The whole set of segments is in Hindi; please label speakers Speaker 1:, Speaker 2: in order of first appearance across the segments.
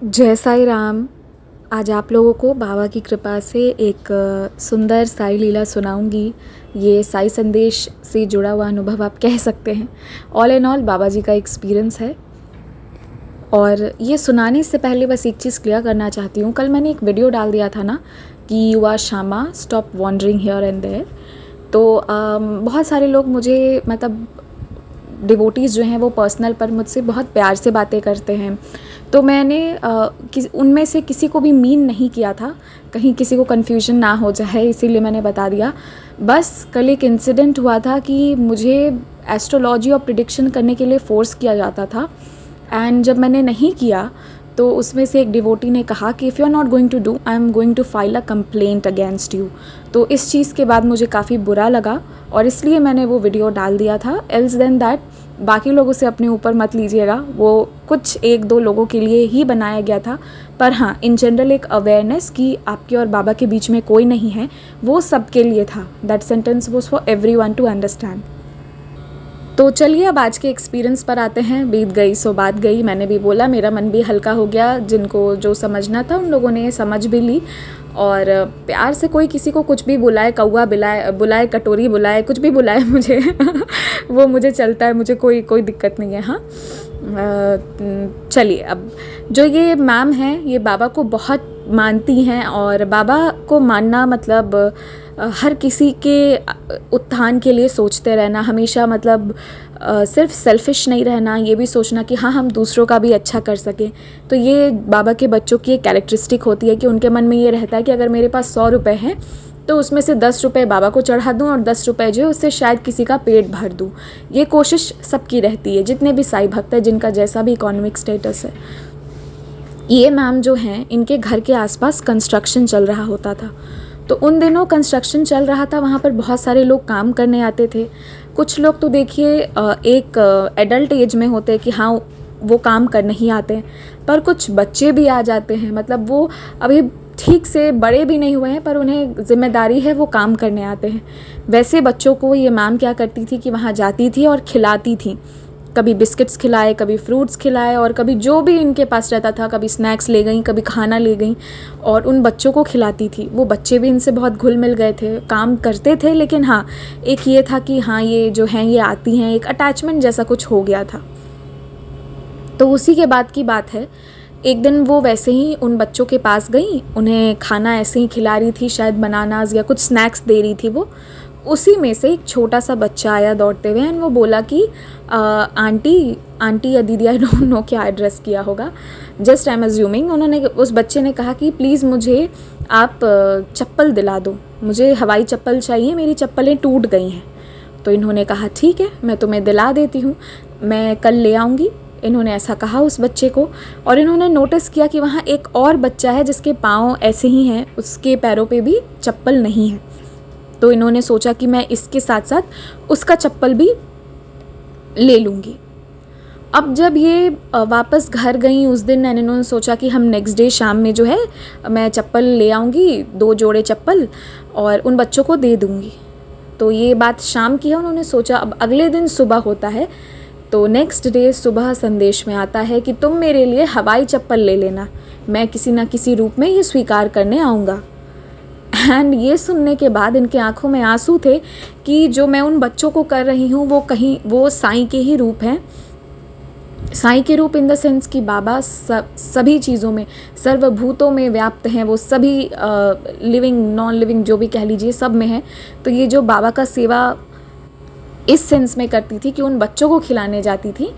Speaker 1: जय साईं राम। आज आप लोगों को बाबा की कृपा से एक सुंदर साई लीला सुनाऊंगी। ये साई संदेश से जुड़ा हुआ अनुभव आप कह सकते हैं। ऑल इन ऑल बाबा जी का एक्सपीरियंस है। और ये सुनाने से पहले बस एक चीज़ क्लियर करना चाहती हूँ। कल मैंने एक वीडियो डाल दिया था ना कि यू आर शामा, stop wandering here and there. तो बहुत सारे लोग मुझे मतलब डिवोटीज़ जो हैं वो पर्सनल पर मुझसे बहुत प्यार से बातें करते हैं। तो मैंने उनमें से किसी को भी मीन नहीं किया था, कहीं किसी को कन्फ्यूजन ना हो जाए, इसीलिए मैंने बता दिया। बस कल एक इंसिडेंट हुआ था कि मुझे एस्ट्रोलॉजी और प्रिडिक्शन करने के लिए फ़ोर्स किया जाता था। एंड जब मैंने नहीं किया तो उसमें से एक डिवोटी ने कहा कि if you are not going to do, I am going to file a complaint against you. तो इस चीज़ के बाद मुझे काफ़ी बुरा लगा और इसलिए मैंने वो वीडियो डाल दिया था। एल्स देन दैट बाकी लोगों से अपने ऊपर मत लीजिएगा, वो कुछ एक दो लोगों के लिए ही बनाया गया था। पर हाँ, इन जनरल एक अवेयरनेस कि आपके और बाबा के बीच में कोई नहीं है, वो सबके लिए था। That sentence was for everyone to understand. तो चलिए अब आज के एक्सपीरियंस पर आते हैं। बीत गई सो बात गई, मैंने भी बोला, मेरा मन भी हल्का हो गया। जिनको जो समझना था उन लोगों ने समझ भी ली। और प्यार से कोई किसी को कुछ भी बुलाए, कौवा बुलाए, कटोरी बुलाए, कुछ भी बुलाए मुझे वो मुझे चलता है, मुझे कोई दिक्कत नहीं है। हाँ, चलिए अब जो ये मैम हैं ये बाबा को बहुत मानती हैं। और बाबा को मानना मतलब हर किसी के उत्थान के लिए सोचते रहना, हमेशा मतलब सिर्फ सेल्फिश नहीं रहना, ये भी सोचना कि हाँ हम दूसरों का भी अच्छा कर सकें। तो ये बाबा के बच्चों की एक कैरेक्टरिस्टिक होती है कि उनके मन में ये रहता है कि अगर मेरे पास 100 रुपये हैं तो उसमें से 10 रुपये बाबा को चढ़ा दूँ और 10 रुपये जो है उससे शायद किसी का पेट भर दूँ। ये कोशिश सबकी रहती है, जितने भी साईं भक्त हैं, जिनका जैसा भी इकोनॉमिक स्टेटस है। ये मैम जो हैं इनके घर के आसपास कंस्ट्रक्शन चल रहा होता था। तो उन दिनों कंस्ट्रक्शन चल रहा था, वहाँ पर बहुत सारे लोग काम करने आते थे। कुछ लोग तो देखिए एक एडल्ट एज में होते हैं कि हाँ वो काम करने ही आते हैं, पर कुछ बच्चे भी आ जाते हैं, मतलब वो अभी ठीक से बड़े भी नहीं हुए हैं पर उन्हें जिम्मेदारी है, वो काम करने आते हैं। वैसे बच्चों को ये मैम क्या करती थी कि वहाँ जाती थी और खिलाती थी। कभी बिस्किट्स खिलाए, कभी फ्रूट्स खिलाए, और कभी जो भी इनके पास रहता था, कभी स्नैक्स ले गई, कभी खाना ले गई और उन बच्चों को खिलाती थी। वो बच्चे भी इनसे बहुत घुल मिल गए थे, काम करते थे, लेकिन हाँ एक ये था कि हाँ ये जो हैं ये आती हैं, एक अटैचमेंट जैसा कुछ हो गया था। तो उसी के बाद की बात है, एक दिन वो वैसे ही उन बच्चों के पास गई, उन्हें खाना ऐसे ही खिला रही थी, शायद बनानास या कुछ स्नैक्स दे रही थी वो। उसी में से एक छोटा सा बच्चा आया दौड़ते हुए एंड वो बोला कि आंटी या दीदी, आई डोंट नो क्या एड्रेस किया होगा, जस्ट आई एम अज्यूमिंग। उन्होंने, उस बच्चे ने कहा कि प्लीज़ मुझे आप चप्पल दिला दो, मुझे हवाई चप्पल चाहिए, मेरी चप्पलें टूट गई हैं। तो इन्होंने कहा ठीक है, मैं तुम्हें दिला देती हूँ, मैं कल ले आऊँगी। इन्होंने ऐसा कहा उस बच्चे को। और इन्होंने नोटिस किया कि वहाँ एक और बच्चा है जिसके पाँव ऐसे ही हैं, उसके पैरों पे भी चप्पल नहीं है। तो इन्होंने सोचा कि मैं इसके साथ साथ उसका चप्पल भी ले लूँगी। अब जब ये वापस घर गई उस दिन, इन्होंने सोचा कि हम नेक्स्ट डे शाम में जो है मैं चप्पल ले आऊँगी, 2 जोड़े चप्पल, और उन बच्चों को दे दूँगी। तो ये बात शाम की है, उन्होंने सोचा। अब अगले दिन सुबह होता है, तो नेक्स्ट डे सुबह संदेश में आता है कि तुम मेरे लिए हवाई चप्पल ले लेना, मैं किसी ना किसी रूप में ये स्वीकार करने आऊँगा। एंड ये सुनने के बाद इनके आंखों में आंसू थे कि जो मैं उन बच्चों को कर रही हूँ वो कहीं वो साईं के ही रूप हैं। साईं के रूप इन द सेंस कि बाबा सभी चीज़ों में, सर्वभूतों में व्याप्त हैं, वो सभी लिविंग नॉन लिविंग जो भी कह लीजिए सब में है। तो ये जो बाबा का सेवा इस सेंस में करती थी कि उन बच्चों को खिलाने जाती थी,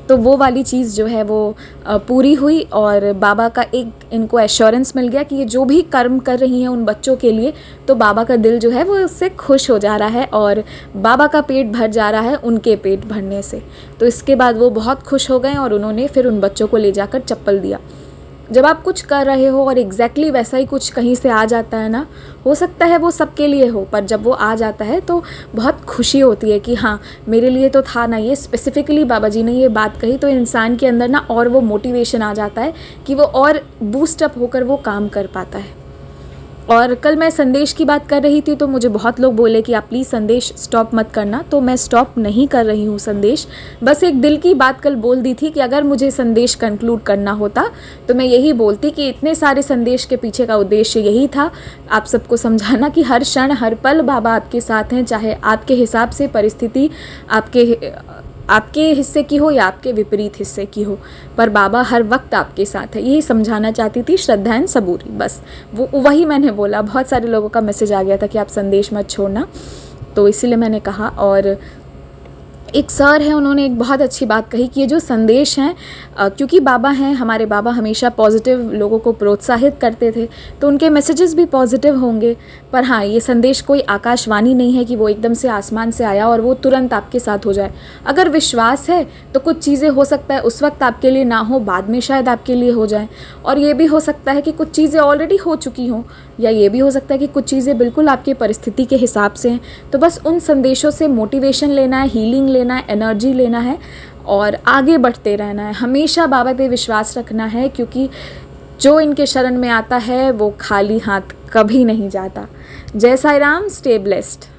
Speaker 1: तो वो वाली चीज़ जो है वो पूरी हुई। और बाबा का एक इनको एश्योरेंस मिल गया कि ये जो भी कर्म कर रही हैं उन बच्चों के लिए, तो बाबा का दिल जो है वो उससे खुश हो जा रहा है और बाबा का पेट भर जा रहा है उनके पेट भरने से। तो इसके बाद वो बहुत खुश हो गए और उन्होंने फिर उन बच्चों को ले जाकर चप्पल दिया। जब आप कुछ कर रहे हो और एग्जैक्टली वैसा ही कुछ कहीं से आ जाता है ना, हो सकता है वो सबके लिए हो, पर जब वो आ जाता है तो बहुत खुशी होती है कि हाँ मेरे लिए तो था ना, ये स्पेसिफिकली बाबा जी ने ये बात कही। तो इंसान के अंदर ना और वो मोटिवेशन आ जाता है कि वो और बूस्ट अप होकर वो काम कर पाता है। और कल मैं संदेश की बात कर रही थी तो मुझे बहुत लोग बोले कि आप प्लीज़ संदेश स्टॉप मत करना, तो मैं स्टॉप नहीं कर रही हूँ संदेश। बस एक दिल की बात कल बोल दी थी कि अगर मुझे संदेश कंक्लूड करना होता तो मैं यही बोलती कि इतने सारे संदेश के पीछे का उद्देश्य यही था, आप सबको समझाना कि हर क्षण हर पल बाबा आपके साथ हैं, चाहे आपके हिसाब से परिस्थिति आपके हिस्से की हो या आपके विपरीत हिस्से की हो, पर बाबा हर वक्त आपके साथ है। यही समझाना चाहती थी श्रद्धा एंड सबूरी, बस वही मैंने बोला। बहुत सारे लोगों का मैसेज आ गया था कि आप संदेश मत छोड़ना, तो इसीलिए मैंने कहा। और एक सर है, उन्होंने एक बहुत अच्छी बात कही कि ये जो संदेश हैं, क्योंकि बाबा हैं, हमारे बाबा हमेशा पॉजिटिव लोगों को प्रोत्साहित करते थे, तो उनके मैसेजेस भी पॉजिटिव होंगे। पर हाँ, ये संदेश कोई आकाशवाणी नहीं है कि वो एकदम से आसमान से आया और वो तुरंत आपके साथ हो जाए। अगर विश्वास है तो कुछ चीज़ें हो सकता है उस वक्त आपके लिए ना हो, बाद में शायद आपके लिए हो जाए। और ये भी हो सकता है कि कुछ चीज़ें ऑलरेडी हो चुकी हों, या ये भी हो सकता है कि कुछ चीज़ें बिल्कुल आपकी परिस्थिति के हिसाब से हैं। तो बस उन संदेशों से मोटिवेशन लेना है, हीलिंग लेना है, एनर्जी लेना है और आगे बढ़ते रहना है। हमेशा बाबा पे विश्वास रखना है, क्योंकि जो इनके शरण में आता है वो खाली हाथ कभी नहीं जाता। जय साई राम, स्टे ब्लेस्ड।